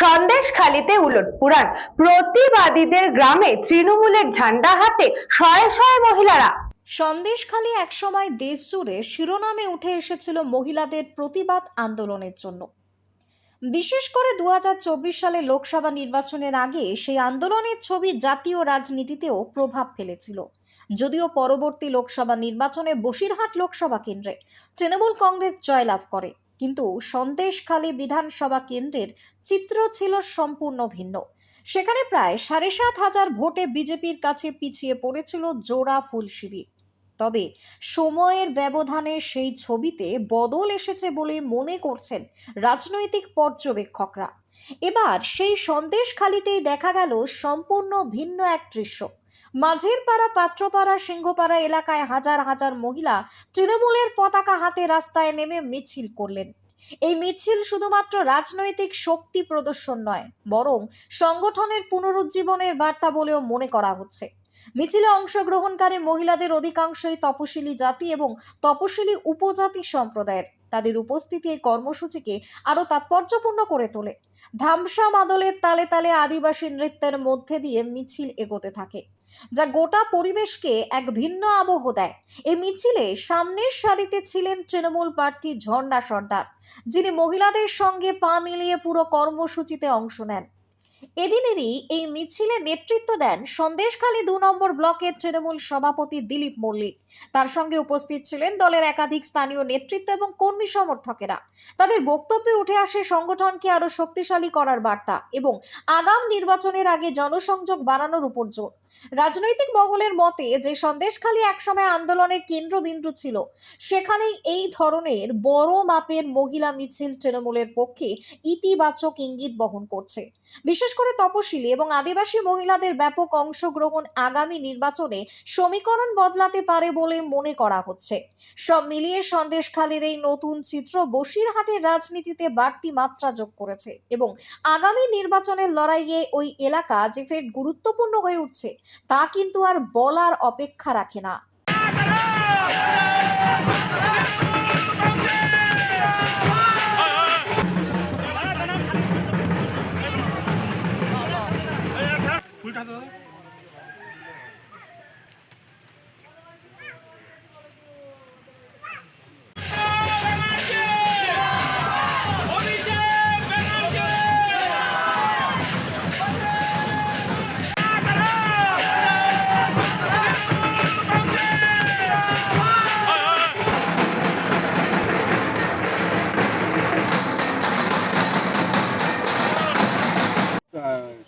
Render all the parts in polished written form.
সন্দেশখালিতে উলটপুরাণ, প্রতিবাদীদের গ্রামে তৃণমূলের ঝান্ডা হাতে শয়ে শয়ে মহিলারা। সন্দেশখালি একসময় দেশ জুড়ে শিরোনামে উঠে এসেছিল মহিলাদের প্রতিবাদ আন্দোলনের জন্য। বিশেষ করে 2024 সালে লোকসভা নির্বাচনের আগে সেই আন্দোলনের ছবি জাতীয় রাজনীতিতেও প্রভাব ফেলেছিল। যদিও পরবর্তী লোকসভা নির্বাচনে বসিরহাট লোকসভা কেন্দ্রে তৃণমূল কংগ্রেস জয়লাভ করে, কিন্তু সন্দেশখালি বিধানসভা কেন্দ্রের চিত্র ছিল সম্পূর্ণ ভিন্ন। সেখানে প্রায় 7,500 ভোটে বিজেপির কাছে পিছিয়ে পড়েছিল জোড়া ফুল শিবির। তবে সময়ের ব্যবধানে সেই ছবিতে বদল এসেছে বলে মনে করছেন রাজনৈতিক পর্যবেক্ষকরা। এবার সেই সন্দেশখালিতেই দেখা গেল সম্পূর্ণ ভিন্ন এক দৃশ্য। মাঝের পাড়া, পাত্রপাড়া, সিংহপাড়া এলাকায় হাজার হাজার মহিলা তৃণমূলের পতাকা হাতে রাস্তায় নেমে মিছিল করলেন। এই মিছিল শুধুমাত্র রাজনৈতিক শক্তি প্রদর্শন নয়, বরং সংগঠনের পুনরুজ্জীবনের বার্তা বলেও মনে করা হচ্ছে। মিছিলে অংশগ্রহণকারী মহিলাদের অধিকাংশই তপশিলি জাতি এবং তপশিলি উপজাতি সম্প্রদায়ের। তাদের উপস্থিতি এই কর্মসূচিকে আরো তাৎপর্যপূর্ণ করে তোলে। ধামসা মাদলের তালে তালে আদিবাসী নৃত্যের মধ্যে দিয়ে মিছিল এগোতে থাকে, যা গোটা পরিবেশকে এক ভিন্ন আবহ দেয়। এই মিছিলে সামনের সারিতে ছিলেন তৃণমূল প্রার্থী ঝর্ণা সর্দার, যিনি মহিলাদের সঙ্গে পা মিলিয়ে পুরো কর্মসূচিতে অংশ নেন। এদিনেরই এই মিছিলে নেতৃত্ব দেন সন্দেশখালী 2 নম্বর ব্লকের তৃণমূল সভাপতি দিলীপ মল্লিক। তার সঙ্গে উপস্থিত ছিলেন দলের একাধিক স্থানীয় নেতৃত্ব এবং কর্মী সমর্থকেরা। তাদের বক্তব্যে উঠে আসে সংগঠনকে আরো শক্তিশালী করার বার্তা এবং আগাম নির্বাচনের আগে জনসংযোগ বাড়ানোর উপর জোর। রাজনৈতিক মহলের মতে যে সন্দেশখালী একসময় আন্দোলনের কেন্দ্রবিন্দু ছিল, সেখানেই এই ধরনের বড় মাপের মহিলা মিছিল তৃণমূলের পক্ষে ইতিবাচক ইঙ্গিত বহন করছে। বিশেষ করে তপশিলি এবং আদিবাসী মহিলাদের ব্যাপক অংশগ্রহণ আগামী নির্বাচনে সমীকরণ বদলাতে পারে বলে মনে করা হচ্ছে। সব মিলিয়ে সন্দেশখালীর এই নতুন চিত্র বসিরহাটের রাজনীতিতে বাড়তি মাত্রা যোগ করেছে এবং আগামী নির্বাচনের লড়াইয়ে ওই এলাকা যে ফের গুরুত্বপূর্ণ হয়ে উঠছে, তা কিন্তু আর বলার অপেক্ষা রাখে না।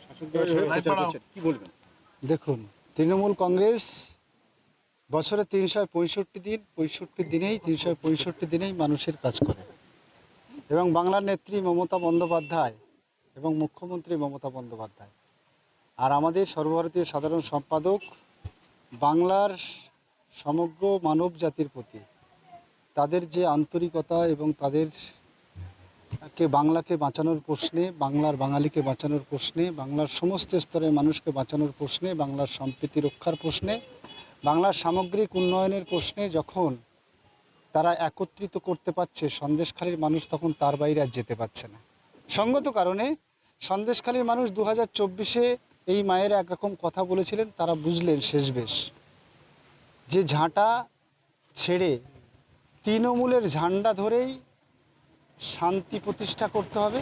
শাসক দলের সঙ্গে প্রচার করছেন, কি বলবেন? দেখুন, তৃণমূল কংগ্রেস বছরে 365 দিনেই মানুষের কাজ করে এবং বাংলার নেত্রী মমতা বন্দ্যোপাধ্যায় এবং মুখ্যমন্ত্রী মমতা বন্দ্যোপাধ্যায় আর আমাদের সর্বভারতীয় সাধারণ সম্পাদক বাংলার সমগ্র মানব জাতির প্রতি তাদের যে আন্তরিকতা এবং বাংলাকে বাঁচানোর প্রশ্নে, বাংলার বাঙালিকে বাঁচানোর প্রশ্নে, বাংলার সমস্ত স্তরের মানুষকে বাঁচানোর প্রশ্নে, বাংলার সম্প্রীতি রক্ষার প্রশ্নে, বাংলার সামগ্রিক উন্নয়নের প্রশ্নে যখন তারা একত্রিত করতে পারছে সন্দেশখালীর মানুষ, তখন তার বাইরে আর যেতে পারছে না। সঙ্গত কারণে সন্দেশখালীর মানুষ 2024-এ এই মায়ের একরকম কথা বলেছিলেন, তারা বুঝলেন শেষবেশ যে ঝাঁটা ছেড়ে তৃণমূলের ঝান্ডা ধরেই শান্তি প্রতিষ্ঠা করতে হবে।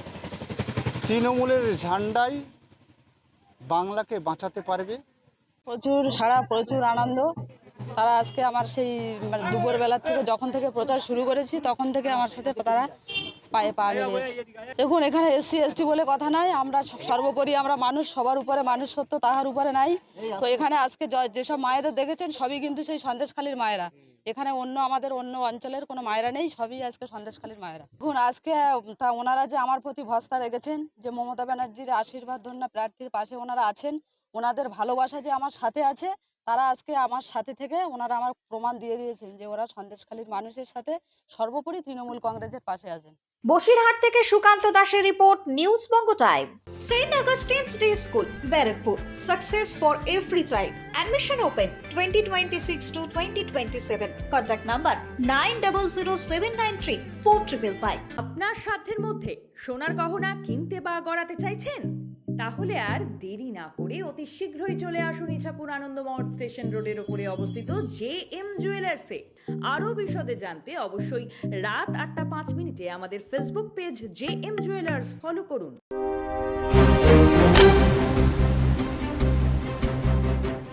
তৃণমূলের ঝান্ডাই বাংলাকে বাঁচাতে পারবে। প্রচুর আনন্দ। তারা আজকে আমার সেই দুপুরবেলার থেকে যখন থেকে প্রচার শুরু করেছি তখন থেকে আমার সাথে তারা পায়ে পা মিলিয়েছে। দেখুন, এখানে SC ST বলে কথা নাই, আমরা সর্বোপরি আমরা মানুষ, সবার উপরে মানুষ সত্য তাহার উপরে নাই। তো এখানে আজকে যেসব মায়েদের দেখেছেন সবই কিন্তু সেই সন্দেশখালীর মায়েরা। এখানে আমাদের অন্য অঞ্চলের কোনো মায়েরা নেই, সবই আজকে সন্দেশখালীর মায়েরা। দেখুন, আজকে ওনারা যে আমার প্রতি ভরসা রেখেছেন, যে মমতা ব্যানার্জির আশীর্বাদ ধন্য প্রার্থীর পাশে ওনারা আছেন, ওনাদের ভালোবাসা যে আমার সাথে আছে, তারা আজকে আমার সাথে থেকে ওনারা আমার প্রমাণ দিয়ে দিয়েছেন যে ওরা সন্দেশখালীর মানুষের সাথে সর্বোপরি তৃণমূল কংগ্রেসের পাশে আছেন। বসিরহাট থেকে সুকান্ত দাসের report, news Banga time. Saint Augustine's day school, Barrackpore. Success for every child. Admission open 2026 to 2027. Contact number 9007934555. আপনার সাধ্যের মধ্যে সোনার গহনা কিনতে বা গড়াতে চাইছেন? তাহলে আর দেরি না করে অতি শীঘ্রই চলে আসুন ইছাপুর আনন্দমহল স্টেশন রোডের উপরে অবস্থিত JM জুয়েলার্সে। আরও বিশদে জানতে অবশ্যই রাত 8:05 আমাদের Facebook page JM jewellers follow করুন।